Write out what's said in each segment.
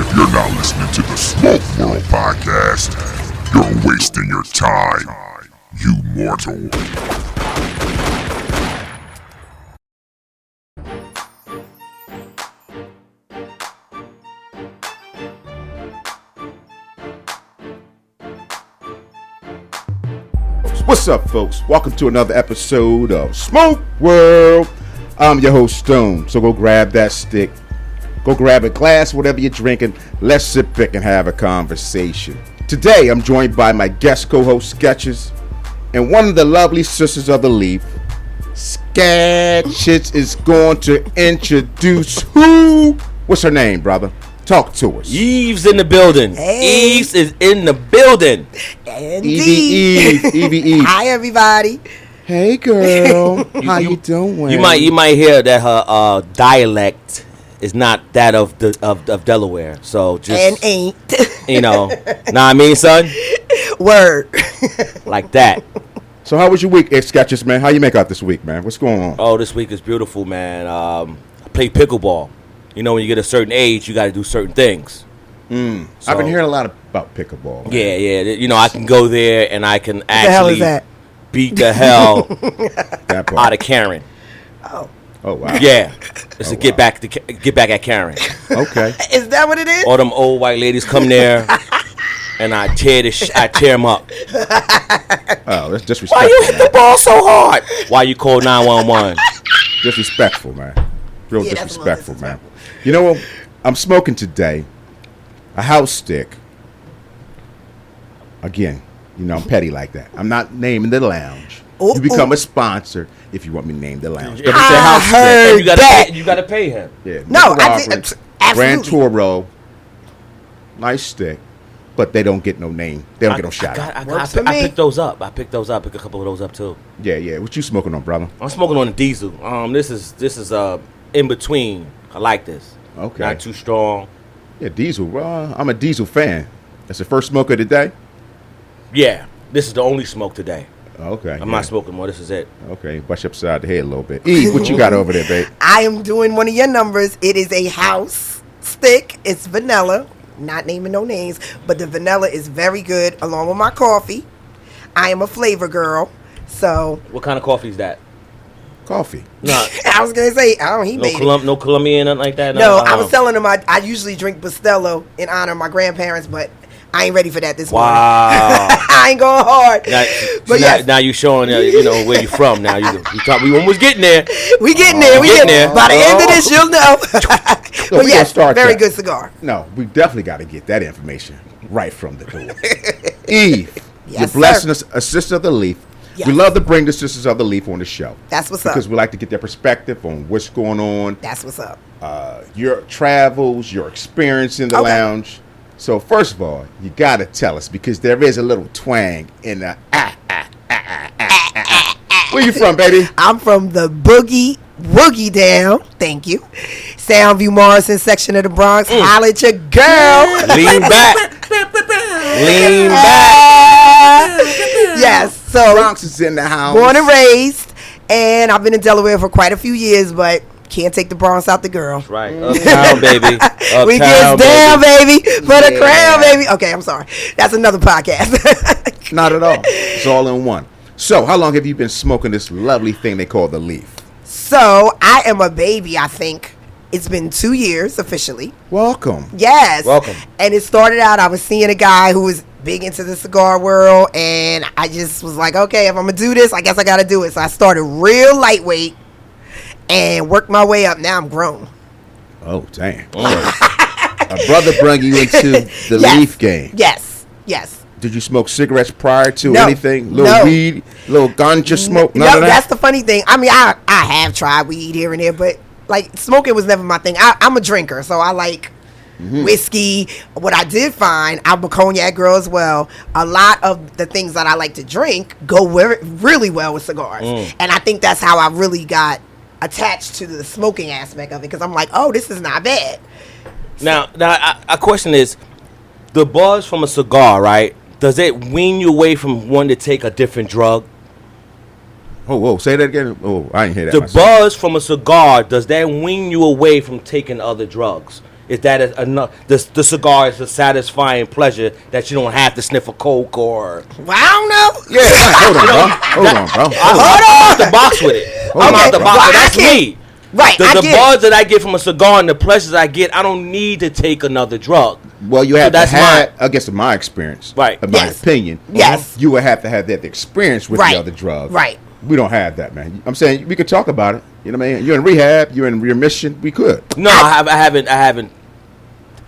If you're not listening to the Smoke World podcast, you're wasting your time, you mortal. What's up, folks? Welcome to another episode of Smoke World. I'm your host, Stone. So go grab that stick, go grab a glass, whatever you're drinking. Let's sit back and have a conversation. Today, I'm joined by my guest co-host, Sketches, and one of the lovely sisters of the Leaf. Sketches is going to introduce who? What's her name, brother? Talk to us. Eve's in the building. Hey. Eve's is in the building. Indeed. Eve. Hi, everybody. Hey, girl. How you doing? You might hear that her dialect is not that of Delaware. So just And ain't. know what I mean, son? Word. Like that. So how was your week, Sketches, man? How you make out this week, man? What's going on? Oh, this week is beautiful, man. I played pickleball. You know, when you get a certain age, you got to do certain things. So, I've been hearing a lot about pickleball. Man. Yeah. You know, I can go there and I can What the hell is actually that? beat the hell That part. out of Karen. Oh. Oh, wow. Yeah, it's to wow. get back at Karen. Okay. Is that what it is? All them old white ladies come there, and I tear them up. Oh, that's disrespectful. Why you hit the man. ball so hard? Why you call 911? Disrespectful, man. Real Yeah, that's a little disrespectful, man. You know what? I'm smoking today a house stick. Again, you know, I'm petty like that. I'm not naming the lounge. Ooh, You become ooh. a sponsor if you want me to name the lounge. If it's a I house stick, heard that. you gotta pay him. Yeah, No, I Nicaragua, did. Grand Absolutely. Toro, nice stick, but they don't get no name. They don't get no shout out. Works for I me. picked those up. I picked a couple of those up too. Yeah. What you smoking on, brother? I'm smoking on a diesel. This is in between. I like this. Okay. Not too strong. Yeah, diesel. Well, I'm a diesel fan. That's the first smoke of the day. Yeah. This is the only smoke today. Okay. I'm not smoking more. This is it. Okay, bust you upside the head a little bit. Eve, what you got over there, babe? I am doing one of your numbers. It is a house stick. It's vanilla. Not naming no names, but the vanilla is very good along with my coffee. I am a flavor girl. So, What kind of coffee is that? Coffee. No, I was going to say, he made it. no Colombian, nothing like that. No, I was telling him I usually drink Bustelo in honor of my grandparents, but I ain't ready for that this morning. Wow. I ain't going hard. Now, But yes. now you showing where you from. Now we almost getting there. We getting there. We getting getting there. there. By the end of this, you'll know. So But we yes, gonna start very that. good cigar. No, we definitely got to get that information right from the door. Eve, Yes, you're blessing us, a sister of the Leaf. Yes. We love to bring the sisters of the Leaf on the show. That's what's because up. we like to get their perspective on what's going on, That's what's up. your travels, your experience in the Okay. lounge. So first of all, you got to tell us because there is a little twang in the Where you from, baby? I'm from the Woogie down. Thank you. Soundview Morrison section of the Bronx. Holla at your girl. Lean back. Lean back. Yes. So Bronx is in the house. born and raised, and I've been in Delaware for quite a few years, but can't take the Bronx out the girl. Right. Uptown, baby. Uptown, We get down, baby, for the Yeah. crown, baby. Okay, I'm sorry. That's another podcast. Not at all. It's all in one. So, how long have you been smoking this lovely thing they call the Leaf? So I am a baby. I think it's been 2 years officially. Welcome. Yes. Welcome. And it started out, I was seeing a guy who was big into the cigar world, and I just was like, okay, if I'm gonna do this, I guess I gotta do it. So I started real lightweight and worked my way up. Now I'm grown. Oh, damn. A brother brought you into the Yes. Leaf game. Yes. Yes. Did you smoke cigarettes prior to No. anything? Little No. weed, little ganja smoke? None No, of that? that's the funny thing. I mean, I have tried weed here and there, but like smoking was never my thing. I'm a drinker, so I like whiskey. What I did find, I'm a cognac girl as well. A lot of the things that I like to drink go really well with cigars, and I think that's how I really got attached to the smoking aspect of it, because I'm like, oh, this is not bad. Now, a question is, the buzz from a cigar, right? Does it wean you away from wanting to take a different drug? Oh, whoa, say that again. Oh, I didn't hear that. The myself. buzz from a cigar, does that wean you away from taking other drugs? Is that enough? The cigar is a satisfying pleasure that you don't have to sniff a coke or. Well, I don't know. Yeah, hold on, bro. I'm out the box with it. I'm out the box. Well, That's me. Right, The I get buzz that I get from a cigar and the pleasures I get, I don't need to take another drug. Well, you have to that's have, I guess, in my experience, Right. in my Yes. opinion, Yes. you would have to have that experience with Right. the other drug. Right. We don't have that, man. I'm saying we could talk about it. You know what I mean? You're in rehab. You're in remission. We could. No, I haven't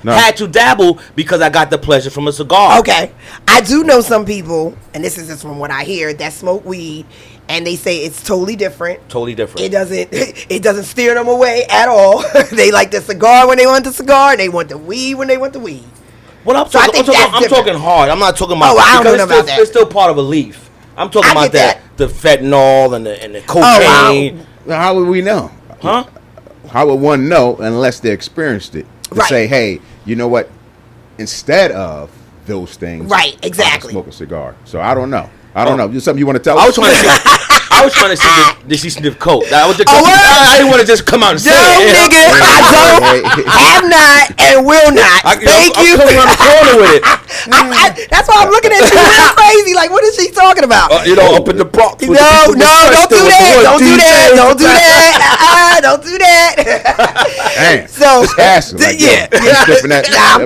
No. had to dabble because I got the pleasure from a cigar. Okay. I do know some people, and this is just from what I hear, that smoke weed, and they say it's totally different. Totally different. It doesn't steer them away at all. They like the cigar when they want the cigar, and they want the weed when they want the weed. Well, I'm So I talking, think that's I'm talking hard. I'm not talking about Oh, I don't because know it's about still, that. it's still part of a leaf. I'm talking I about get the fentanyl and the wow. cocaine. Now, how would we know? Huh? How would one know unless they experienced it? To Right. say, hey, you know what? Instead of those things, Right, I can exactly. smoke a cigar. So I don't know. I don't know. Is something you want to tell us? I was trying to see. I was trying to see did she sniff coke. That was just, Oh, what? I didn't want to just come out and say No, it. nigga, I don't, Hey. have not, and will not. Thank you. I'm coming around the corner with it. That's why I'm looking at you real crazy. Like, what is she talking about? Up in the Bronx. with the No, people with don't do there was that. one Don't do DJ. that. Don't do that. Don't do that. Damn. So, Just asking, like, yeah. yo, you sniffing that? Nah, I'm I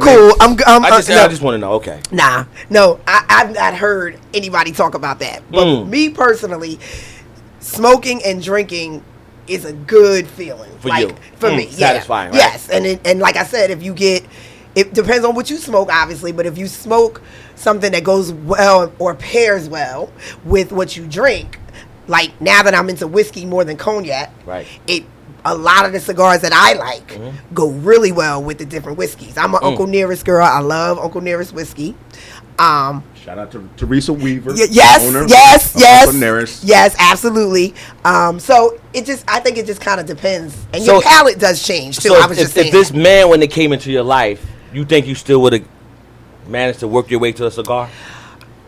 mean, cool. I just want to know. Okay. Nah, no, I've not heard anybody talk about that. But me personally, smoking and drinking is a good feeling. For like, you. For me, Satisfying, yeah. right? Yes, and like I said, if you get, it depends on what you smoke, obviously, but if you smoke something that goes well or pairs well with what you drink, like now that I'm into whiskey more than cognac, Right. A lot of the cigars that I like go really well with the different whiskeys. I'm an Uncle Nearest girl. I love Uncle Nearest whiskey. Shout out to Teresa Weaver. Yes, owner yes, of yes, Uncle Nearest. yes, absolutely. So I think it just kind of depends, and your So- palate does change too. So I was just saying. if this man, when they came into your life, you think you still would have managed to work your way to a cigar?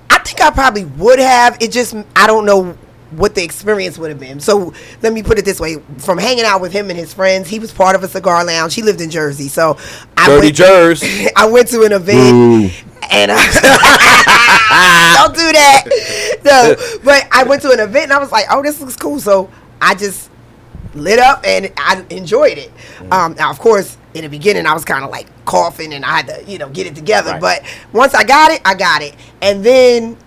I think I probably would have. It just, I don't know what the experience would have been. So let me put it this way: from hanging out with him and his friends, he was part of a cigar lounge. He lived in Jersey, so Dirty Jers. I went to an event. And don't do that. No, but I went to an event and I was like, "Oh, this looks cool." So I just lit up and I enjoyed it. Now, of course, in the beginning, I was kind of like coughing and I had to, get it together. Right. But once I got it. And then,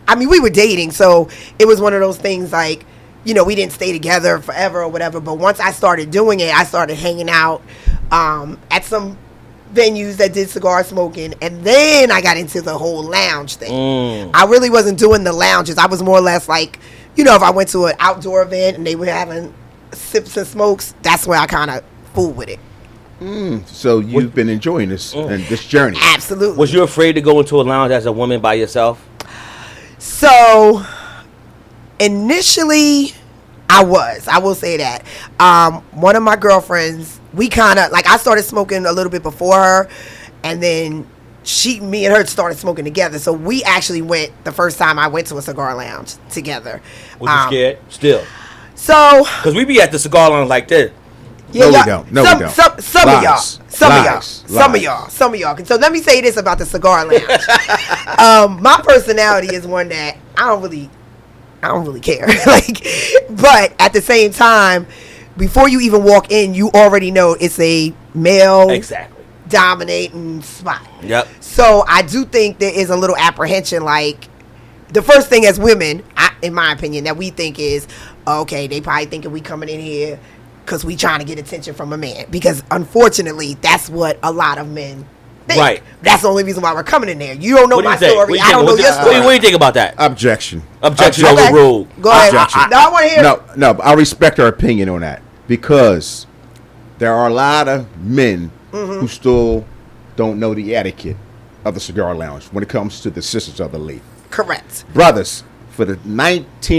I mean, we were dating, so it was one of those things like, we didn't stay together forever or whatever. But once I started doing it, I started hanging out at some venues that did cigar smoking, and then I got into the whole lounge thing. I really wasn't doing the lounges. I was more or less like, if I went to an outdoor event and they were having sips and smokes, that's where I kind of fool with it. So you've been enjoying this and this journey. Absolutely. Was you afraid to go into a lounge as a woman by yourself? So initially, I will say that. One of my girlfriends, we kind of, like, I started smoking a little bit before her, and then me and her started smoking together. So we actually went, the first time I went to a cigar lounge together. Was you scared? Still. So, Because we be at the cigar lounge like this. No, we y'all- don't. No, we don't. Some of y'all. Lies. Some of y'all. Lies. Some of Lies. y'all. Some of y'all. So let me say this about the cigar lounge. My personality is one that I don't really care. But at the same time, before you even walk in, you already know it's a male Exactly. dominating spot. Yep. So I do think there is a little apprehension. Like, the first thing as women, in my opinion, that we think is, okay, they probably thinking we coming in here because we trying to get attention from a man. Because unfortunately, that's what a lot of men think. Right. That's the only reason why we're coming in there. You don't know What do my you think? story. What do you I think? don't know your story. What do you think about that? Objection. Objection Objection. overruled. Go ahead. Objection. No, I want to hear. No, I respect her opinion on that because there are a lot of men who still don't know the etiquette of the cigar lounge when it comes to the Sisters of the Leaf. Correct. Brothers, for the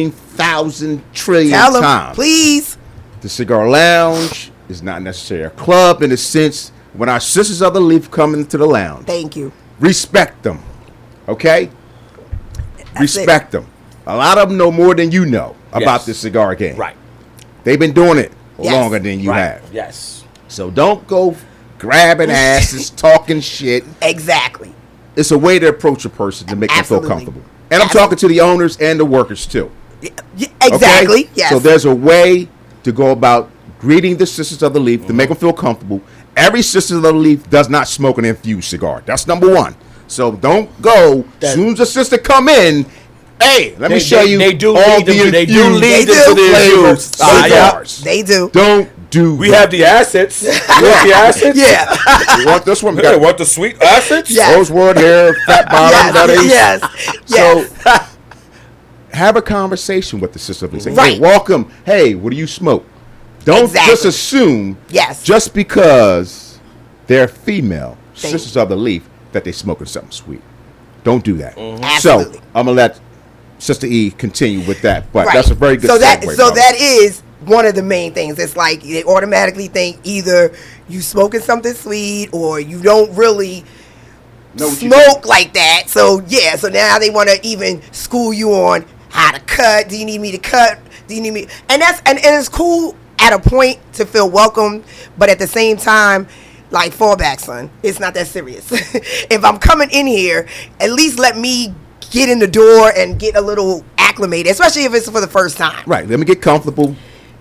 19,000 trillion Tell them, time, please. the cigar lounge is not necessarily a club in the sense when our Sisters of the Leaf come into the lounge. Thank you. Respect them, okay? Respect them. A lot of them know more than you know about Yes. this cigar game. Right. They've been doing it Yes. longer than you Right. have. Yes. So don't go grabbing asses, talking shit. Exactly. It's a way to approach a person to make them feel Absolutely. comfortable. And I'm talking to the owners and the workers too. Exactly. Okay? Yes. So there's a way to go about greeting the Sisters of the Leaf to make them feel comfortable. Every Sisters of the Leaf does not smoke an infused cigar. That's number one. So don't go. As soon as the sister come in, hey, let me show you They do all lead them the to, they do infused lead them to the flavored infused. cigars. They do. Don't do We that. have the assets. You want the assets? Yeah. You want this one? We Yeah, got want the sweet assets? Yeah. rosewood hair, fat bottom, buddies. Yes. Yes. So have a conversation with the sister. Say, Right. hey, welcome. Hey, what do you smoke? Don't Exactly. just assume Yes. just because they're female, Sisters of the Leaf, that they smoking something sweet. Don't do that. Absolutely. So I'm gonna let Sister E continue with that, but Right. that's a very good So that segue, so brother. that is one of the main things. It's like they automatically think either you smoking something sweet or you don't really Know what you smoke like that. So yeah, so now they want to even school you on how to cut. Do you need me to cut? Do you need me? And it's cool at a point to feel welcome, but at the same time, like, fall back, son. It's not that serious. If I'm coming in here, at least let me get in the door and get a little acclimated, especially if it's for the first time. Right. Let me get comfortable.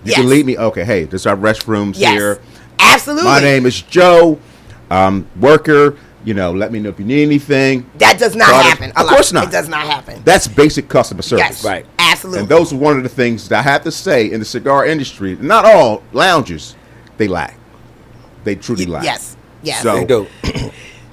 You Yes. can lead me. Okay. Hey, there's our restrooms Yes. here. Absolutely. My name is Joe. Worker. You know, let me know if you need anything. That does not Started- happen. Of course not. It does not happen. That's basic customer service. Yes. Right. Absolutely. And those are one of the things that I have to say in the cigar industry. Not all lounges, they lack. They truly lack. Yes. Yes. So- They do.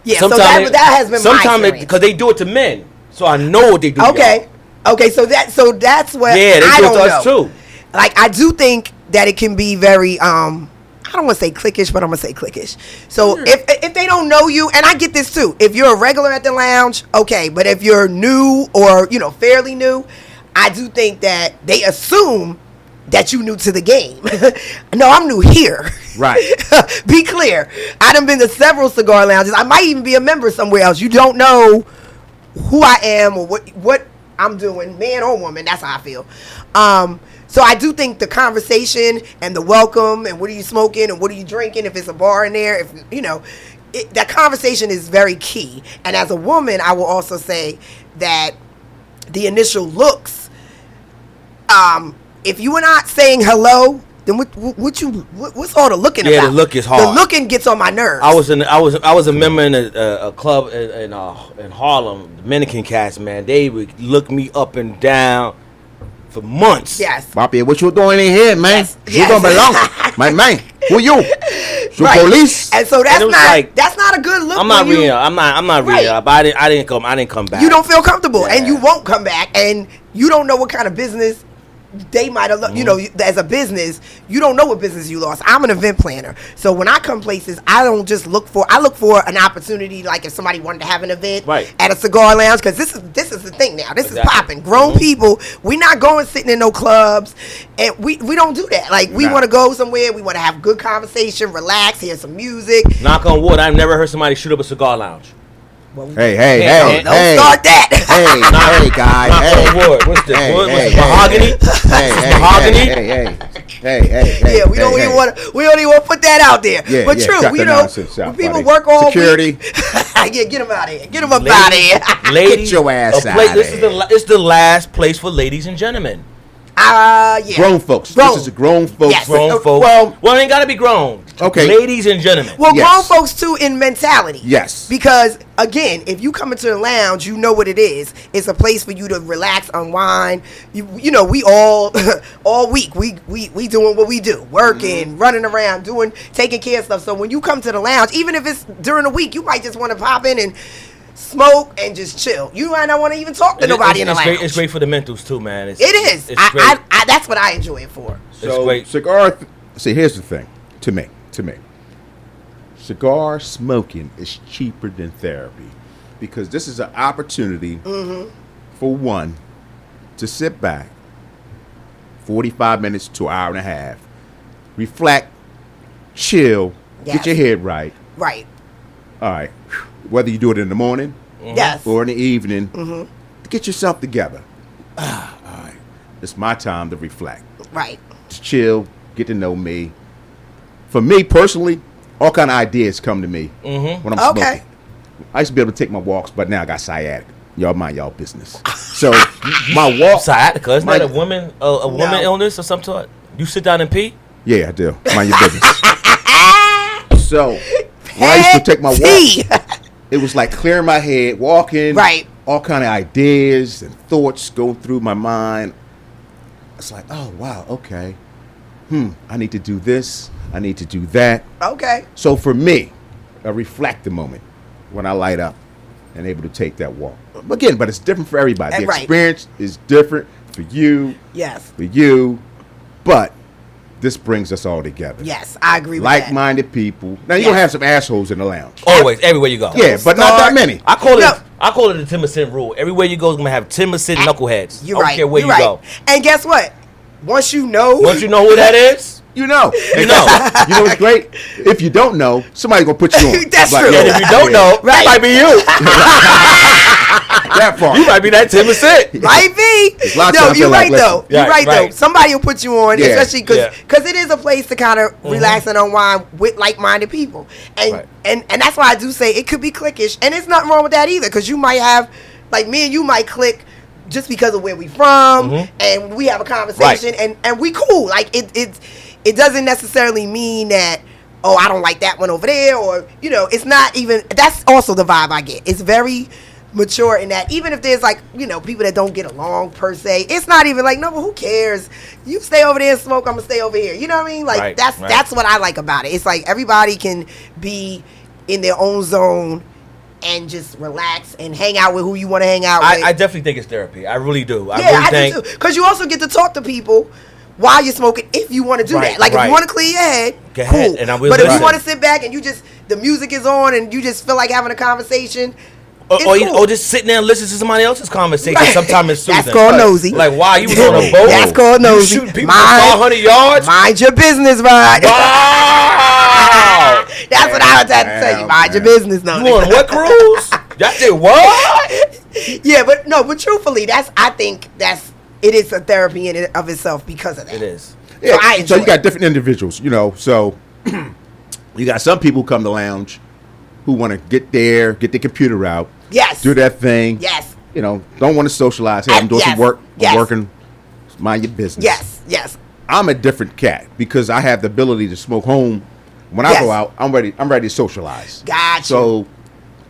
Yeah. So that has been my sometimes experience. because they do it to men, so I know what they do. to Okay. Okay. So that's what Yeah, they I do it don't to us know. too. Like, I do think that it can be very I don't want to say cliquish, but I'm gonna say cliquish. So if they don't know you, and I get this too, if you're a regular at the lounge, okay, but if you're new or fairly new, I do think that they assume that you new to the game. No, I'm new here. Right. Be clear. I done been to several cigar lounges. I might even be a member somewhere else. You don't know who I am or what I'm doing, man or woman. That's how I feel. So I do think the conversation and the welcome and what are you smoking and what are you drinking, if it's a bar in there, if that conversation is very key. And as a woman, I will also say that the initial looks, if you are not saying hello, then what's all the looking about? Yeah, the look is hard. The looking gets on my nerves. I was a member in a club in Harlem, Dominican cats, man. They would look me up and down for months. Yes. Papi, what you doing in here, man? Yes, You yes. don't belong. My man, who you? You Right. police? And so that's And it was not like, that's not a good look. I'm not when you- real. I'm not Right. real. But I didn't come back. You don't feel comfortable, and Yeah. you won't come back, and you don't know what kind of business they might have. As a business, you don't know what business you lost. I'm an event planner, so when I come places, I don't just look for. I look for an opportunity, like if somebody wanted to have an event Right. at a cigar lounge, because this is the thing now. This Exactly. is popping. Grown people, we not going sitting in no clubs, and we don't do that. Like, we Nah. want to go somewhere, we want to have good conversation, relax, hear some music. Knock on wood. I've never heard somebody shoot up a cigar lounge. Hey, hey, Yeah, hey, Don't hey. start that. Hey, guy. Knock Hey. on wood. What's this? Hey, What's hey, this? Mahogany? Hey, hey, Mahogany? hey. Yeah, we don't even want to put that out there. Yeah, but yeah, true, cut we the know nonsense out, when people buddy. work all Security. week. Yeah, get them out of here. Get them up out of here. Ladies, Get your ass a out place- of This is it's the last place for ladies and gentlemen. Yeah. Grown folks. Grown. This is a grown folks. Yes. Grown folks. Well, it ain't gotta be grown. Okay. Ladies and gentlemen. Well, Yes. grown folks too in mentality. Yes. Because again, if you come into the lounge, you know what it is. It's a place for you to relax, unwind. You know, we all week we doing what we do, working, running around, taking care of stuff. So when you come to the lounge, even if it's during the week, you might just want to pop in and smoke and just chill. You might not want to even talk to nobody in the lounge. It's great for the mentals too, man. It is. It's great. I that's what I enjoy it for. So great. cigar. See, here's the thing. To me, cigar smoking is cheaper than therapy because this is an opportunity for one to sit back, 45 minutes to an hour and a half, reflect, chill, Yes. get your head right. Right. All right, whether you do it in the morning Yes. or in the evening, get yourself together. All right, it's my time to reflect. Right. Chill, get to know me. For me personally, all kind of ideas come to me when I'm Okay. smoking. I used to be able to take my walks, but now I got sciatica. Y'all mind y'all business. So my walk. Sciatica, isn't that my- a woman woman illness or some sort? You sit down and pee? Yeah, I do. Mind your business. So when I used to take my Petty. walk, it was like clearing my head, walking. Right. All kind of ideas and thoughts go through my mind. It's like, oh wow, okay. I need to do this. I need to do that. Okay. So for me, a reflective moment when I light up and able to take that walk. Again, but it's different for everybody. The Right. experience is different for you, Yes. but this brings us all together. Yes, I agree with that. Like-minded people. Now you're Yes. gonna have some assholes in the lounge. Always, everywhere you go. Yeah, but not that Start- many. I call No. it the 10% rule. Everywhere you go is gonna have 10% knuckleheads. You're I don't right. care where You're you right. go. And guess what? Once you know, Once you know who that is, You know. you know. You know what's great? If you don't know, somebody's gonna put you on. That's Like, true. yo, And if you don't know, Right. that might be you. that part. You might be that 10%. might be. Lots No, of you're people right like, though. listen. You're Yeah, right though. right. Somebody will put you on, Yeah. especially Yeah. because it is a place to kind of relax and unwind with like-minded people, and Right. and that's why I do say it could be cliquish, and it's nothing wrong with that either, because you might have, like me and you might click just because of where we from, and we have a conversation, and we cool. Like it doesn't necessarily mean that, oh, I don't like that one over there, or it's not even. That's also the vibe I get. It's very mature in that, even if there's like people that don't get along per se, it's not even like, no, but who cares? You stay over there and smoke, I'm gonna stay over here. You know what I mean? Like Right, that's right. that's what I like about it. It's like everybody can be in their own zone and just relax and hang out with who you want to hang out with. I definitely think it's therapy. I really do. I yeah, really I think. do too. Because you also get to talk to people while you're smoking if you want to do Right, that. Like if right. you want to clear your head, Go cool. ahead, and I will But if you listen. want to sit back and the music is on and you just feel like having a conversation, it's cool. Or just sitting there and listen to somebody else's conversation. Right. Sometimes it's soothing. That's called nosy. Like, wow, you was on a boat. That's called nosy. You shooting people Mind- from 500 yards. Mind your business, right? Wow. That's what I was trying to tell you. Mind your business, no. You on what cruise? Y'all did what? Yeah, but truthfully, I think it is a therapy in and of itself because of that. It is. Yeah, I so enjoy you got it. different individuals, so you got some people come to lounge who want to get their computer out, Yes. do that thing, Yes. don't want to socialize. Hey, I'm doing Yes. some work, Yes. I'm working, mind your business. Yes. I'm a different cat because I have the ability to smoke home. When I Yes. go out, I'm ready to socialize. Gotcha. So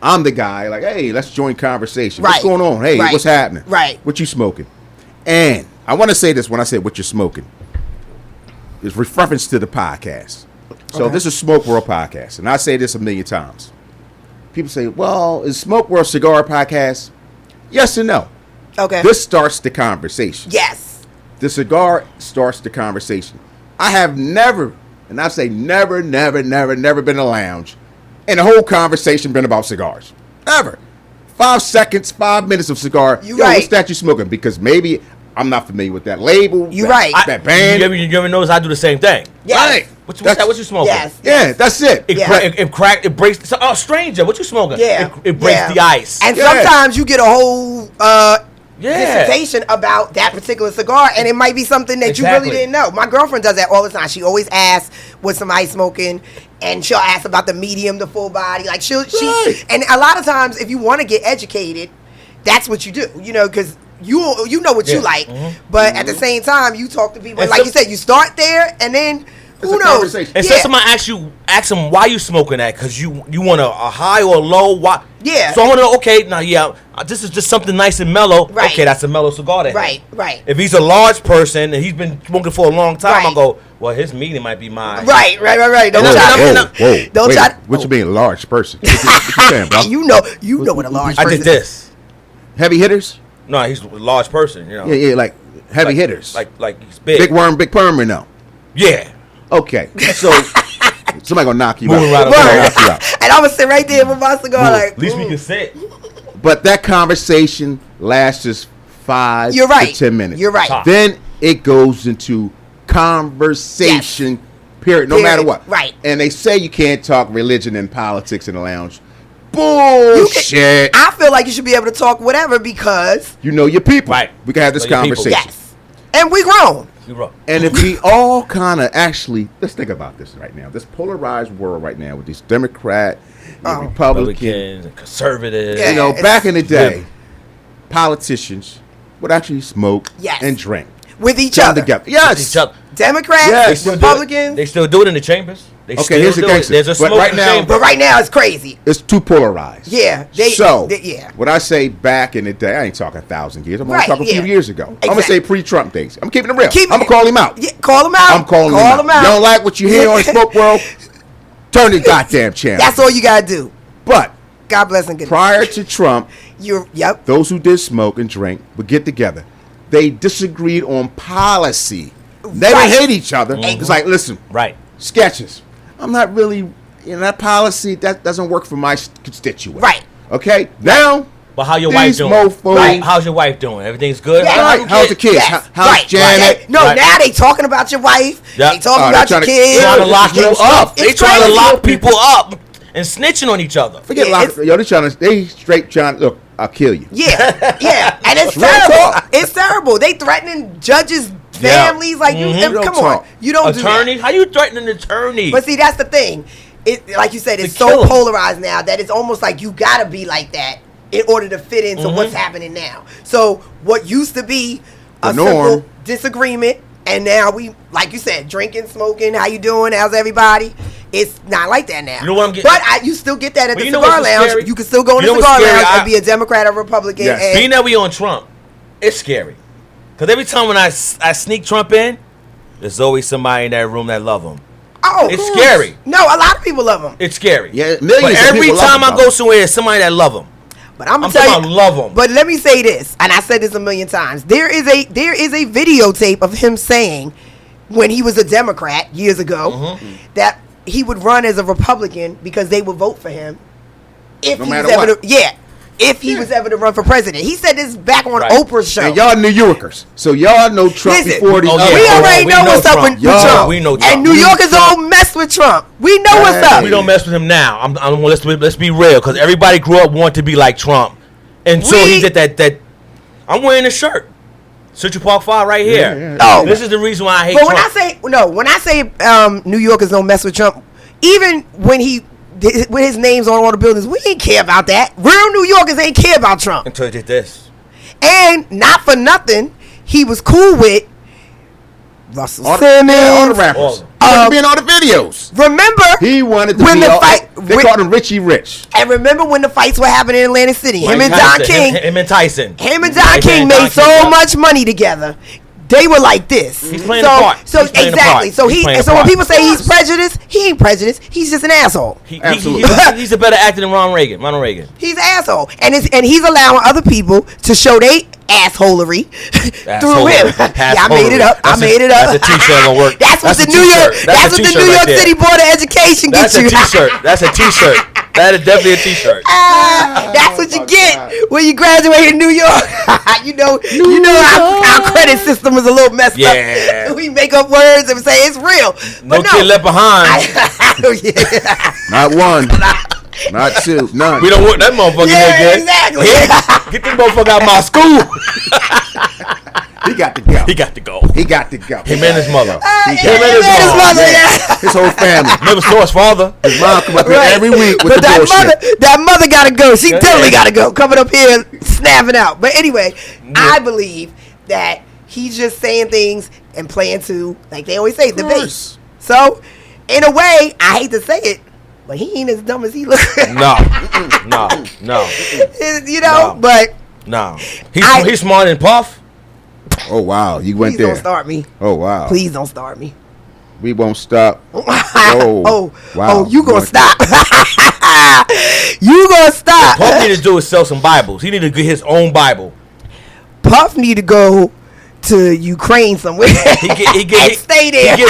I'm the guy like, hey, let's join conversation. Right. What's going on? Hey, Right. what's happening? Right. What you smoking? And I want to say this when I say what you're smoking. It's reference to the podcast. So Okay. this is Smoke World Podcast. And I say this a million times. People say, well, is Smoke World Cigar Podcast? Yes and no. Okay. This starts the conversation. Yes. The cigar starts the conversation. I have never, and I say never been in a lounge and the whole conversation been about cigars. Ever. 5 seconds, 5 minutes of cigar. You Yo, right. what's that you smoking? Because maybe I'm not familiar with that label. You that, right. That band. You ever notice I do the same thing? Yes. Right. What you smoking? Yes. Yeah, that's it. It, Yeah. it breaks. So, oh, stranger, what you smoking? Yeah. It breaks Yeah. the ice. And Yeah. sometimes you get a whole yeah. dissertation about that particular cigar, and it might be something that you Exactly. really didn't know. My girlfriend does that all the time. She always asks what somebody's smoking, and she'll ask about the medium, the full body. Like Right. and a lot of times, if you want to get educated, that's what you do. Because you know what you Yeah. like, but at the same time, you talk to people. And Like some- you said, you start there, and then It's who a knows? conversation. And Yeah. so somebody ask them why you smoking that, because you want a high or a low. Why? Yeah. So I want to know. Okay, now this is just something nice and mellow. Right. Okay, that's a mellow cigar. Then. Right. If he's a large person and he's been smoking for a long time, Right. I go, well, his medium might be mine. Right. Don't Whoa, try. whoa, Don't Wait, try. what you mean, large person? What you saying, bro? You know what a large I person did this. Heavy hitters? No, he's a large person. Yeah, like heavy hitters. Like he's big. big worm, big perm, or no? Yeah. Okay, so somebody gonna knock you Moving out. right Somebody along. gonna knock you out. And I'm gonna sit right there with my cigar, like. At least we mm. can sit. But that conversation lasts just 5 You're right. to 10 minutes. You're right. Top. Then it goes into conversation, period, no Period. matter what. Right. And they say you can't talk religion and politics in the lounge. You Bullshit. I feel like you should be able to talk whatever because You know your people. Right. We can have this Know your people. conversation. yes, And we grown. You're right. And if we all kind of actually, let's think about this right now. This polarized world right now with these Democrat, and Republican, Republicans and conservatives. Yeah. you know, it's back in the day, good. politicians would actually smoke Yes. and drink. With each Come other. together. Yes. Each other. Democrats, Yes. They still do it. Republicans. They still do it in the chambers. They Okay, still here's the do gangster. it. There's a But smoke right in the now- chamber. But right now it's crazy. It's too polarized. Yeah. Yeah. When I say back in the day, I ain't talking 1,000 years. I'm only Right, talking a few yeah. years ago. I'm going to Exactly. say pre-Trump days. I'm keeping it real. Keep- I'm going to call him out. Yeah, call them out. I'm calling call him out. You don't like what you hear on Smoke World? Turn the goddamn channel. That's all you gotta do. But God bless and good. prior to Trump, Yep. those who did smoke and drink would get together. They disagreed on policy. They Right. don't hate each other. It's like, listen, Right. sketches. I'm not really, that policy, that doesn't work for my constituents. Right. Okay? Now, But how your wife these doing? mofos- Right. How's your wife doing? Everything's good? Yeah. all right, how's the kids? Yes. How's Right. Janet? Right. No, Right. now they talking about your wife. Yeah. They talking Oh, about they're your trying to- kids. Trying to lock you people up. up. They It's trying to crazy. lock people up and snitching on each other. Forget Yeah, lock. it's- Yo, they straight trying to, look, I'll kill you. Yeah, yeah, and it's Real terrible. talk. It's terrible. They threatening judges' Yeah. families like you. Real Come on, talk. you don't do Attorneys? that. How you threatening an attorney? But see, that's the thing. It like you said, it's To kill so 'em. polarized now that it's almost like you gotta be like that in order to fit into what's happening now. So what used to be a The norm. simple disagreement, and now we, like you said, drinking, smoking. How you doing? How's everybody? It's not like that now. You know what I'm getting- But you still get that at Well, the you know cigar what's lounge. scary? You can still go in You the know what's cigar scary? lounge and be a Democrat or Republican. Yes. And Being that we on Trump, it's scary. Because every time when I sneak Trump in, there's always somebody in that room that love him. oh, It's of course. scary. No, a lot of people love him. It's scary. Yeah, millions But of every people love time him, I though. go somewhere, there's somebody that love him. But I'm gonna I'm tell talking you, about love him. But let me say this, and I said this a million times. There is a videotape of him saying when he was a Democrat years ago Mm-hmm. that he would run as a Republican because they would vote for him if No he matter was ever what. if he was ever to run for president. He said this back on Right. Oprah's show. And y'all New Yorkers, so y'all know Trump Listen, before these Oh, other yeah. we folks. already we know know what's up Trump. with Y'all- Trump. we know Trump. And New We Yorkers Trump. don't mess with Trump. We know what's Hey. up. We don't mess with him now. Let's be real, because everybody grew up wanting to be like Trump, and so he did that. I'm wearing a shirt, Central Park 5 right here. Yeah. Oh. This is the reason why I hate But Trump. when I say New Yorkers don't mess with Trump, even when he with his names on all the buildings, we ain't care about that. Real New Yorkers ain't care about Trump. Until he did this. And not for nothing, he was cool with Russell All Simmons. all the rappers. All of He them. wanted to be in all the videos. Remember He wanted to when be the all, fight they called him Richie Rich. and remember when the fights were happening in Atlantic City. Him Mike and Don Tyson, King. Him and Tyson. Him and Don Mike King and Don made so King. much money together. They were like this. He's playing the part. So He's playing the exactly. part. So He's playing the so when part. people say he's prejudiced, he ain't prejudiced. He's just an asshole. Absolutely. He's a better actor than Ronald Reagan. He's an asshole, and he's allowing other people to show they assholery through him. Yeah, I made it up. That's a t-shirt gonna work. That's what That's the a New York. t-shirt. That's what the New York City Board of Education That's gets a you. t-shirt. That's a t-shirt. That is definitely a t-shirt. That's what you get when you graduate in New York. you know our credit system is a little messed Yeah. up. We make up words and say it's real. No But kid left behind. yeah. Not one, not two, none. We don't want that motherfucker Yeah, there, kid. exactly. Get this motherfucker out of my school. He got to go. He got to go. He got to go. Him and his mother. He Yeah, got and his his mom. mother, Yeah. yeah. His whole family. Never saw his father. His mom come up here Right. every week with But the bullshit. that mother gotta go. She Yeah. totally gotta go. Coming up here snapping out. But anyway, I believe that he's just saying things and playing to, like they always say, the course. base. So, in a way, I hate to say it, but he ain't as dumb as he looks. No. You know, No. but No. I- He's smarter than Puff. Oh wow, you went please there. don't start me. Oh wow. Please don't start me. We won't stop. Oh, wow. you gonna What- stop. You gonna stop. Puff need to do is sell some Bibles. He need to get his own Bible. Puff need to go to Ukraine somewhere and stay there. He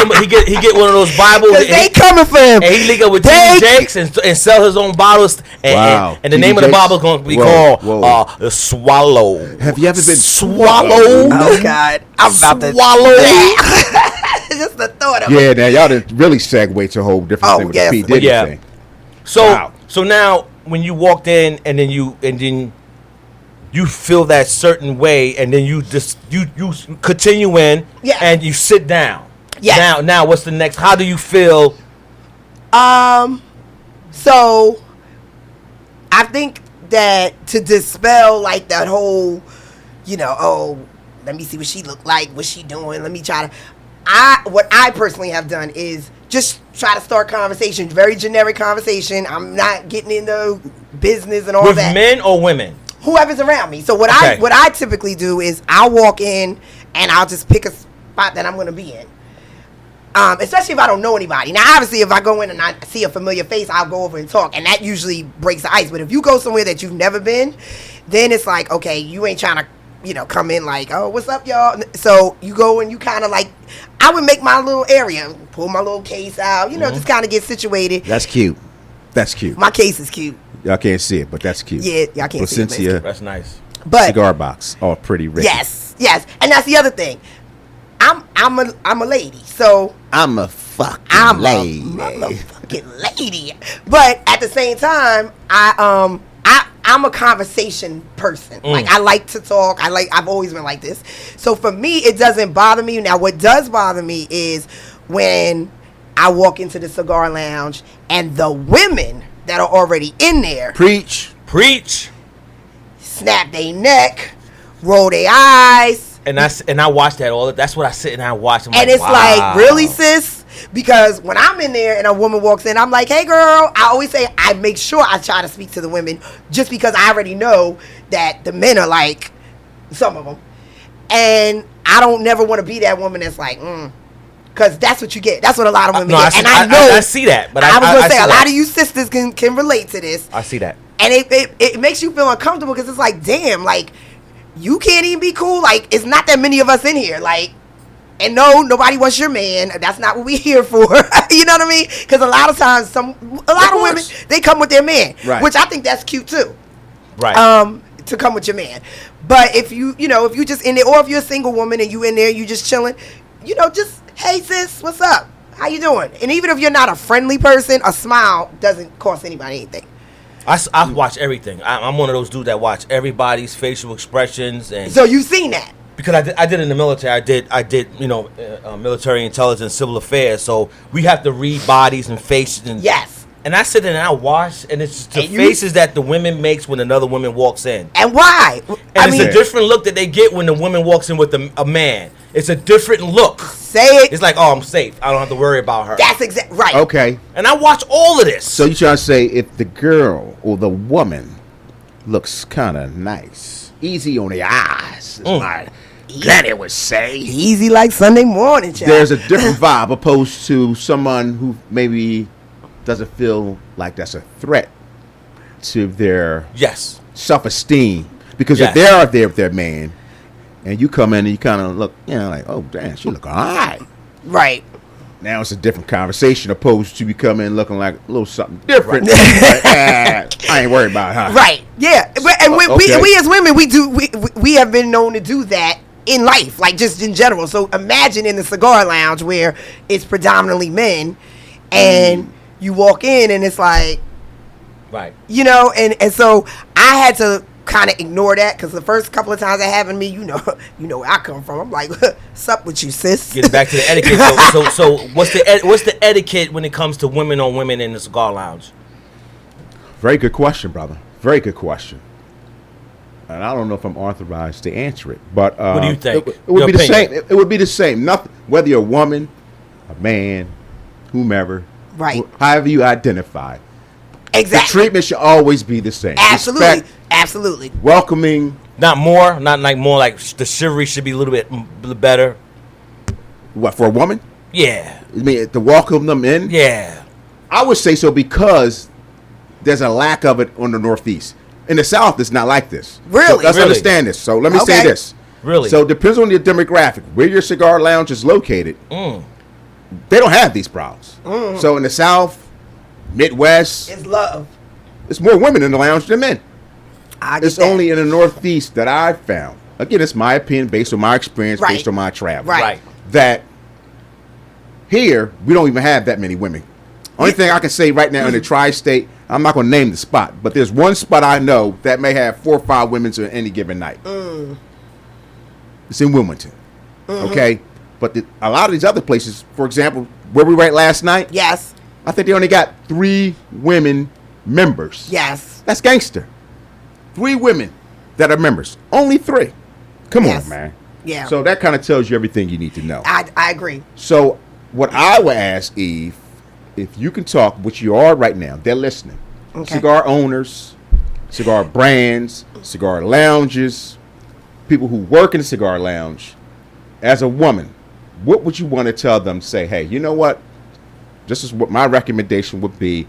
get one of those Bibles. Cause they coming for him. And he link up with They- TD Jakes and sell his own bottles. And, Wow. and the TD name of the Jakes? Bible is going to be Whoa, called whoa. the Swallow. Have you ever been Swallow? Oh God, I'm about to Swallow. just the thought of it. Yeah, now y'all done really segue to a whole different Oh, thing with yes. the P Diddy Yeah. thing. So Wow. so now when you walked in and then you feel that certain way, and then you just you continue in, and you sit down. Yes. Now, what's the next? How do you feel? So I think that to dispel like that whole, let me see what she look like, what's she doing, let me try to, what I personally have done is just try to start conversation, very generic conversation. I'm not getting into business and all With that. men or women? Whoever's around me. So what I typically do is I'll walk in and I'll just pick a spot that I'm going to be in. Especially if I don't know anybody. Now, obviously, if I go in and I see a familiar face, I'll go over and talk, and that usually breaks the ice. But if you go somewhere that you've never been, then it's like, okay, you ain't trying to, come in like, oh, what's up, y'all? So you go and you kind of like, I would make my little area, pull my little case out, just kind of get situated. That's cute. That's cute. My case is cute. Y'all can't see it, but that's cute. Yeah, y'all can't see it. That's nice. But cigar box, all pretty rich. Yes, and that's the other thing. I'm a lady, so I'm a fucking lady. I'm a fucking lady. But at the same time, I'm a conversation person. Like I like to talk. I've always been like this. So for me, it doesn't bother me. Now, what does bother me is when I walk into the cigar lounge and the women that are already in there preach, snap their neck, roll their eyes. And I watch that all. That's what I sit and I watch. I'm and like, it's like, really, sis? Because when I'm in there and a woman walks in, I'm like, hey, girl. I always say I make sure I try to speak to the women just because I already know that the men are like some of them. And I don't never want to be that woman that's like, because that's what you get. That's what a lot of women get. I see that. But I was going to say, a lot of you sisters can relate to this. I see that. And it makes you feel uncomfortable because it's like, damn, like, you can't even be cool. Like, it's not that many of us in here. Like, and no, nobody wants your man. That's not what we're here for. You know what I mean? Because a lot of times, a lot of women, they come with their man, which I think that's cute too. Right. To come with your man. But if you just in there, or if you're a single woman and you in there, you just chilling, just, hey sis, what's up? How you doing? And even if you're not a friendly person, a smile doesn't cost anybody anything. I watch everything. I'm one of those dudes that watch everybody's facial expressions, and so you've seen that because I did in the military. I did military intelligence, civil affairs. So we have to read bodies and faces. And, yes. And I sit there and I watch, and it's the faces that the women makes when another woman walks in. And why? And it's a different look that they get when the woman walks in with a man. It's a different look. Say it. It's like, oh, I'm safe. I don't have to worry about her. That's exactly right. Okay. And I watch all of this. So you trying to say if the girl or the woman looks kind of nice, easy on the eyes, is my granny would say. Easy like Sunday morning, child. There's a different vibe opposed to someone who maybe doesn't feel like that's a threat to their self-esteem. Because if they are there with their man, and you come in and you kind of look, like, oh, damn, she look all right. Right. Now it's a different conversation opposed to you come in looking like a little something different. Like, I ain't worried about her. Right. Yeah. And we as women, we have been known to do that in life, like just in general. So imagine in the cigar lounge where it's predominantly men and you walk in and it's like, right. And so I had to kind of ignore that because the first couple of times that happened to me, you know where I come from. I'm like, what's up with you, sis? Getting back to the etiquette. So what's the etiquette when it comes to women on women in the cigar lounge? Very good question, brother. Very good question. And I don't know if I'm authorized to answer it, but what do you think? It would be the same. It would be the same. Nothing. Whether you're a woman, a man, whomever, right? However you identify. Exactly. The treatment should always be the same. Absolutely. Respect, absolutely. Welcoming. Not more like the chivalry should be a little bit better. What, for a woman? Yeah. I mean, to welcome them in? Yeah. I would say so because there's a lack of it on the Northeast. In the South, it's not like this. Really? So let's understand this. So let me say this. Really? So it depends on your demographic. Where your cigar lounge is located, they don't have these problems. So in the South, Midwest, it's love. It's more women in the lounge than men. It's that. only in the Northeast that I've found. Again, it's my opinion based on my experience, based on my travel. Right. That here, we don't even have that many women. Only thing I can say right now in the tri-state, I'm not going to name the spot, but there's one spot I know that may have 4 or 5 women on any given night. It's in Wilmington. Okay? But a lot of these other places, for example, where we were at last night, Yes. I think they only got 3 women members. Yes. That's gangster. 3 women that are members. Only 3. Come Yes. on, man. Yeah. So that kind of tells you everything you need to know. I agree. So what I would ask, Eve, if you can talk, which you are right now, they're listening. Okay. Cigar owners, cigar brands, cigar lounges, people who work in a cigar lounge. As a woman, what would you want to tell them? Say, hey, you know what? This is what my recommendation would be.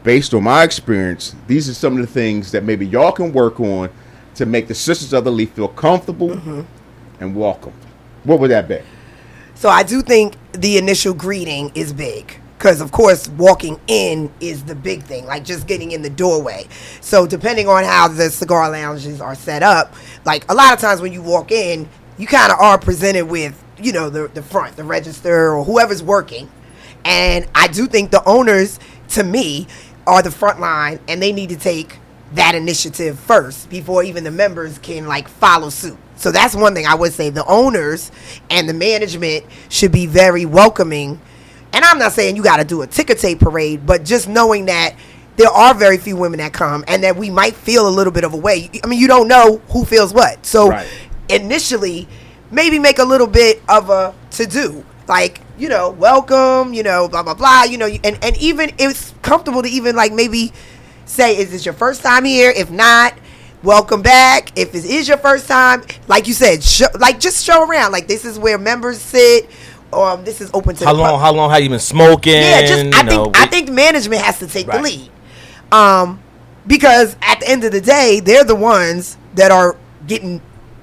Based on my experience, these are some of the things that maybe y'all can work on to make the Sisters of the Leaf feel comfortable and welcome. What would that be? So I do think the initial greeting is big. Because, of course, walking in is the big thing, like just getting in the doorway. So depending on how the cigar lounges are set up, like a lot of times when you walk in, you kind of are presented with, you know, the front, the register, or whoever's working. And I do think the owners, to me, are the front line, and they need to take that initiative first before even the members can, like, follow suit. So that's one thing I would say. The owners and the management should be very welcoming. And I'm not saying you got to do a ticker tape parade, but just knowing that there are very few women that come and that we might feel a little bit of a way. I mean, you don't know who feels what. So initially, maybe make a little bit of a to-do. Like, you know, welcome, you know, blah, blah, blah. You know, and even it's comfortable to even like maybe say, is this your first time here? If not, welcome back. If it is your first time, like you said, just show around. Like, this is where members sit. This is open to how long have you been smoking? Yeah, I think management has to take the lead, because at the end of the day, they're the ones that are getting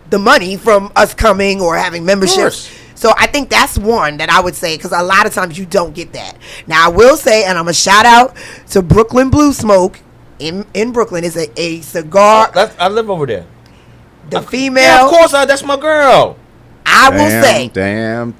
the money from us coming or having memberships. So I think that's one that I would say, because a lot of times you don't get that. Now I will say, and I'm a shout out to Brooklyn Blue Smoke in Brooklyn. Is a cigar. I live over there. The female. Yeah, of course, that's my girl. I will say. Damn.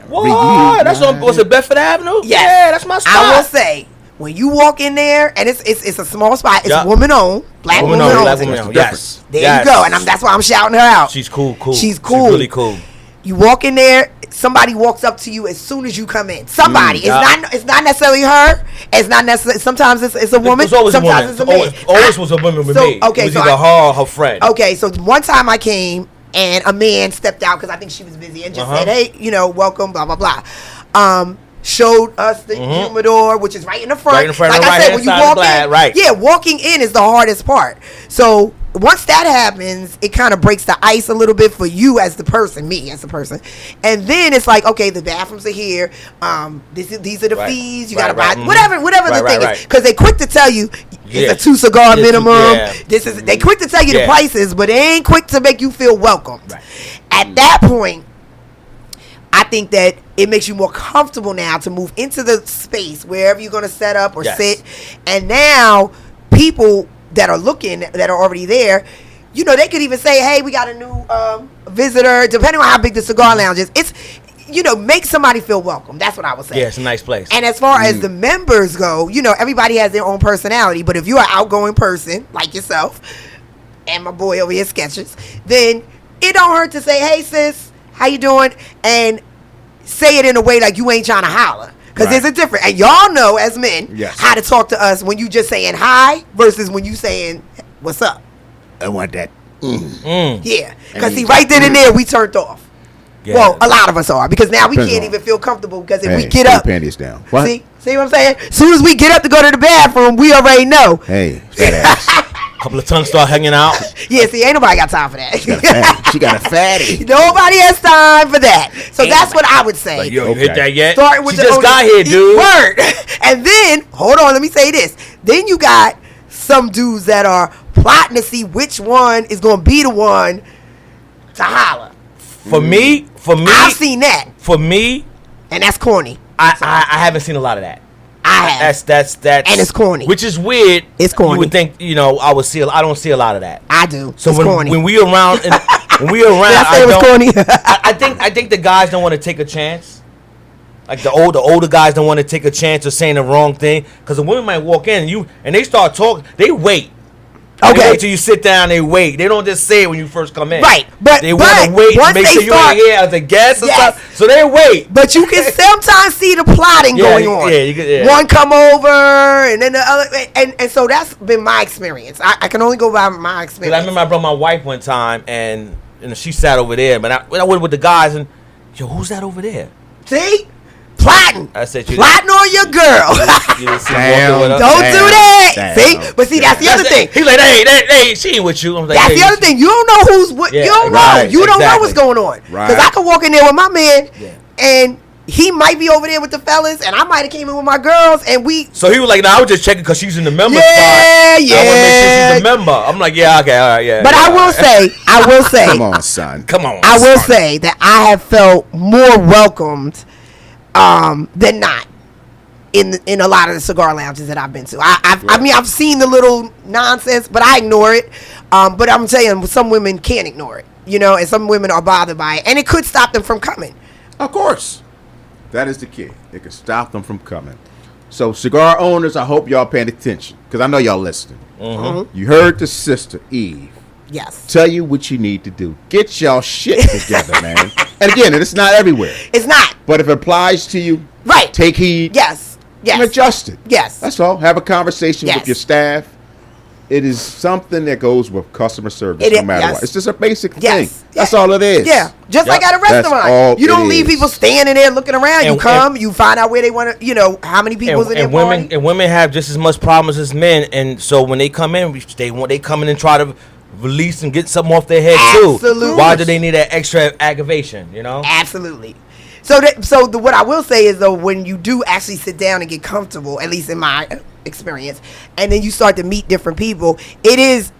What? That's on, was it Bedford Avenue? Yes. Yeah, that's my spot. I will say, when you walk in there, and it's a small spot, it's woman owned, black woman owned. Yes. There you go, and that's why I'm shouting her out. She's cool. She's cool. She's really cool. You walk in there, somebody walks up to you as soon as you come in. Somebody. It's not necessarily her. It's not necessarily. Sometimes it's a woman. Sometimes it's a man. Always was a woman with me. Okay, it was either her or her friend. Okay, so one time I came and a man stepped out because I think she was busy and just said, "Hey, you know, welcome, blah blah blah." Showed us the humidor, which is right in the front. Right in front, like I said, when you walk in, yeah, walking in is the hardest part. So once that happens, it kind of breaks the ice a little bit for you as the person, me as the person, and then it's like, okay, the bathrooms are here. These are the fees. You got to buy whatever the thing is, because they quick to tell you it's a 2 cigar minimum. This is they quick to tell you the prices, but they ain't quick to make you feel welcome. At that point, I think that it makes you more comfortable now to move into the space wherever you're going to set up or sit. And now people that are looking, that are already there, you know, they could even say, hey, we got a new visitor, depending on how big the cigar lounge is. It's, you know, make somebody feel welcome. That's what I would say. Yeah, it's a nice place. And as far as the members go, you know, everybody has their own personality. But if you're an outgoing person like yourself and my boy over here, Sketches, then it don't hurt to say, hey, sis, how you doing? And say it in a way like you ain't trying to holler. Because there's a difference. And y'all know as men how to talk to us when you just saying hi versus when you saying, what's up? I want that. Yeah. Because see, right then and there, we turned off. Yeah. Well, a lot of us are. Because now we can't even feel comfortable. Because if we get up. Panties down. What? See what I'm saying? As soon as we get up to go to the bathroom, we already know. Hey, fat ass. Couple of tongues start hanging out. Yeah, see, ain't nobody got time for that. She got a fatty. Nobody has time for that. So that's what I would say. Like, yo, you hit that yet? Start with she just got here, dude. Word. And then, hold on, let me say this. Then you got some dudes that are plotting to see which one is going to be the one to holler. For me, I've seen that. For me, and that's corny. I haven't seen a lot of that. I have. That's and it's corny. Which is weird. It's corny. You would think, you know, I don't see a lot of that. I do. So it's corny. when we around, Did I say it was corny? I think the guys don't want to take a chance. Like the older guys don't want to take a chance of saying the wrong thing because the women might walk in and they start talking. They wait. Okay. They wait till you sit down. They wait. They don't just say it when you first come in. Right. But they want to wait to make sure you ain't here as a guest or something. So they wait. But you can sometimes see the plotting going on. Yeah. One come over and then the other, and so that's been my experience. I can only go by my experience. I remember I brought my wife one time and she sat over there, but I went with the guys and yo, who's that over there? See. Plotting. I said plotting on your girl. Don't do that. Damn. See? But see, that's the other thing. He's like, hey, she ain't with you. I'm like, that's the other thing. You don't know who's what. You don't know. You don't know what's going on. Because I could walk in there with my man and he might be over there with the fellas, and I might have came in with my girls, and we. So he was like, "No, I was just checking because she's in the member spot. Yeah. I want to make sure she's a member." I'm like, "Yeah, okay, all right, yeah." But I will say, come on, son, come on. I will say that I have felt more welcomed than not in a lot of the cigar lounges that I've been to. I mean, I've seen the little nonsense, but I ignore it. But I'm telling you, some women can't ignore it, and some women are bothered by it, and it could stop them from coming. Of course. That is the key. It can stop them from coming. So, cigar owners, I hope y'all paying attention because I know y'all listening. Mm-hmm. You heard the sister, Eve. Yes. Tell you what you need to do. Get y'all shit together, man. And again, it's not everywhere. It's not. But if it applies to you, right. Take heed. Yes. And adjust it. Yes. That's all. Have a conversation with your staff. It is something that goes with customer service no matter what. It's just a basic thing. That's all it is. Yeah. Just like at a restaurant. You don't leave people standing there looking around. You come, you find out where they want to, how many people's in their party. And women have just as much problems as men. And so when they come in, they come in and try to release and get something off their head too. Absolutely. Why do they need that extra aggravation, Absolutely. So what I will say is, though, when you do actually sit down and get comfortable, at least in my experience, and then you start to meet different people, it is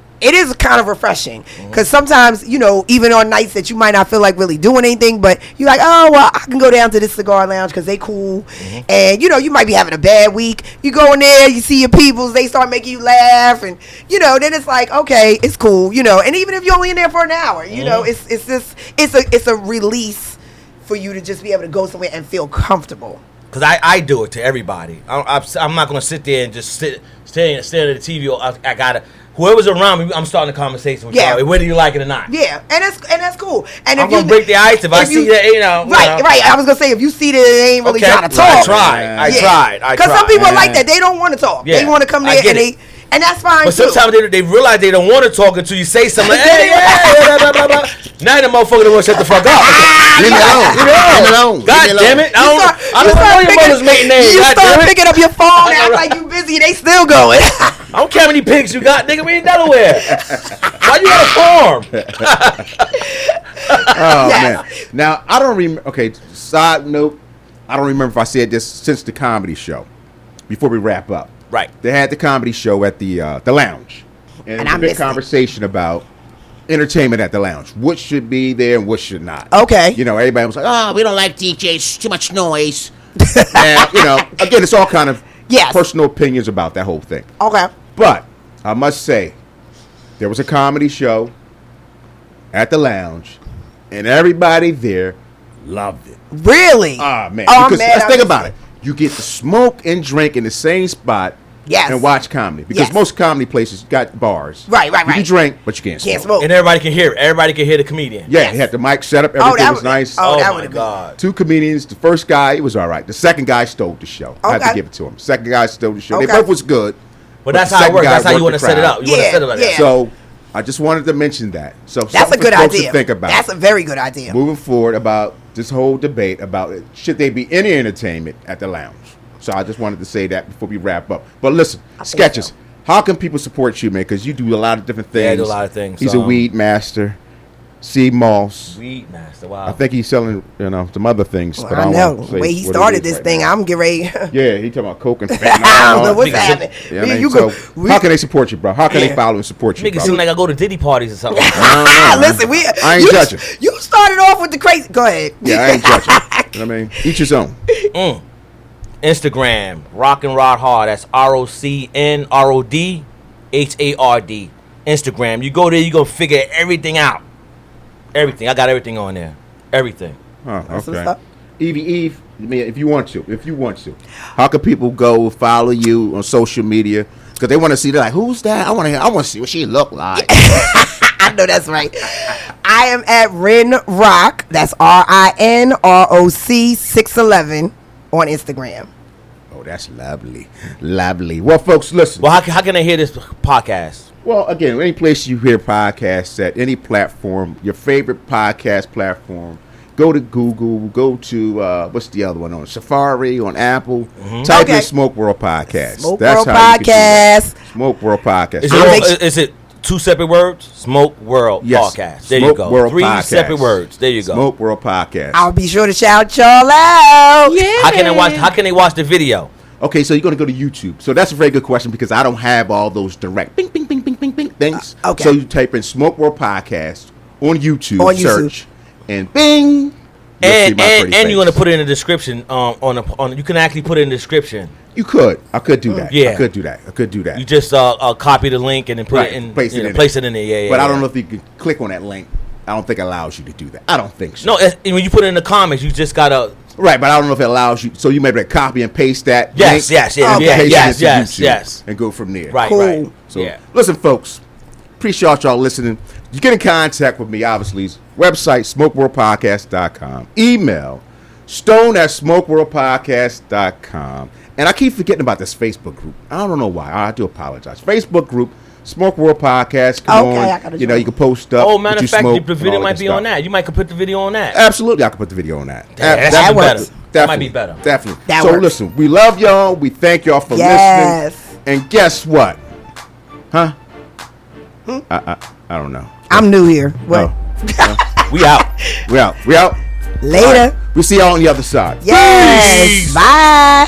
kind of refreshing because sometimes, even on nights that you might not feel like really doing anything, but you're like, oh, well, I can go down to this cigar lounge because they cool. And, you might be having a bad week. You go in there, you see your peoples, they start making you laugh. And, then it's like, okay, it's cool, and even if you're only in there for an hour, it's a release for you to just be able to go somewhere and feel comfortable. Because I do it to everybody. I'm not going to sit there and just stare at the TV. I got to. Whoever's around me, I'm starting a conversation with y'all, whether you like it or not. Yeah, and that's cool. And I'm gonna break the ice if I see that, Right. I was gonna say if you see that they ain't really trying to talk. I tried. Because some people are like that. They don't want to talk. They want to come there and that's fine. But sometimes they realize they don't want to talk until you say something. Like, hey, blah, blah, blah. Now the motherfucker don't want to shut the fuck up. Leave me alone. God damn it! I don't know your mother's maiden name. You start picking up your phone, act like you busy. They still going. I don't care how many pigs you got, nigga. We in Delaware. Why you got a farm? Man. Now, I don't remember. Okay, side note. I don't remember if I said this since the comedy show. Before we wrap up. Right. They had the comedy show at the lounge. And a big conversation about entertainment at the lounge. What should be there and what should not. Okay. Everybody was like, oh, we don't like DJs. Too much noise. And, again, it's all kind of personal opinions about that whole thing. Okay. But I must say, there was a comedy show at the lounge, and everybody there loved it. Really? Man. Because let's think about it. You get to smoke and drink in the same spot and watch comedy. Because most comedy places got bars. Right. You can drink, but you can't smoke. And everybody can hear it. Everybody can hear the comedian. Yeah, he had the mic set up. Everything was nice. Oh my God. 2 comedians. The first guy, it was all right. The second guy stole the show. I had to give it to him. Second guy stole the show. They both was good. But that's how it works. That's how you want to set it up. You want to set it like that. So I just wanted to mention that. So that's a good idea. To think about. That's a very good idea. Moving forward about this whole debate about should there be any entertainment at the lounge. So I just wanted to say that before we wrap up. But listen, Sketches, so. How can people support you, man? Because you do a lot of different things. Yeah, I do a lot of things. He's a weed master. C. Moss. Weed master, wow. I think he's selling, some other things. Well, but I know. The way he started this thing, I'm getting ready. Yeah, he talking about coke and fentanyl. I don't know what's happening. How can they support you, bro? How can they follow and support you, Make it seem like I go to Diddy parties or something. Listen, I ain't judging. You started off with the crazy. Go ahead. Yeah, I ain't judging. You know what I mean? Each his own. Instagram, Rock and Rod Hard. That's ROCNRODHARD. Instagram. You go there, you gonna figure everything out. Everything. I got everything on there. Everything. Okay. Eve, I mean, if you want to, how can people go follow you on social media? Because they want to see. They're like, who's that? I want to see what she look like. I know that's right. I am at Rin Rock. That's RINROC 611 on Instagram. Oh, that's lovely. Well, folks, listen. Well, how can I hear this podcast? Well, again, any place you hear podcasts at, any platform, your favorite podcast platform. Go to Google. Go to what's the other one on Safari on Apple. Type in Smoke World Podcast. Smoke That's World how you can do that. Podcast. Smoke World Podcast. Is it 2 separate words? Smoke World Yes. Podcast. There Smoke you go. World 3 Podcast. separate words. There you go. Smoke World Podcast. I'll be sure to shout y'all out. Yeah. How can they watch the video? Okay, so you're going to go to YouTube. So that's a very good question because I don't have all those direct bing, bing, bing, bing, bing, bing things. Okay. So you type in Smoke World Podcast on YouTube. On YouTube. Search. And bing. And you're gonna put it in the description. You can actually put it in the description. You could. I could do that. Yeah. I could do that. You just copy the link and then put it in. Place it in there. Yeah. But I don't know if you can click on that link. I don't think it allows you to do that. I don't think so. No, when you put it in the comments, you just gotta. Right, but I don't know if it allows you. So you maybe copy and paste that. Yes, link, yes, yeah, and yeah, paste yes, it into yes. YouTube and go from there. Right, Cool. right. So yeah. listen, folks. Appreciate y'all listening. You get in contact with me, obviously. Website, smokeworldpodcast.com. Email, stone@smokeworldpodcast.com. And I keep forgetting about this Facebook group. I don't know why. I do apologize. Facebook group, Smoke World Podcast. Come Okay, I on. gotta You know, join. you can post up. Oh, matter what you of fact, smoke the and video all might that be stuff. on that. You might could put the video on that. Absolutely, I can put the video on that. That works. Definitely. Might be better. Definitely. That so works. listen, we love y'all. We thank y'all for Yes. listening. And guess what? Huh? I don't know. I'm new here. What? Oh. We out. We out. Later. All right. We see y'all on the other side. Yes. Peace. Bye.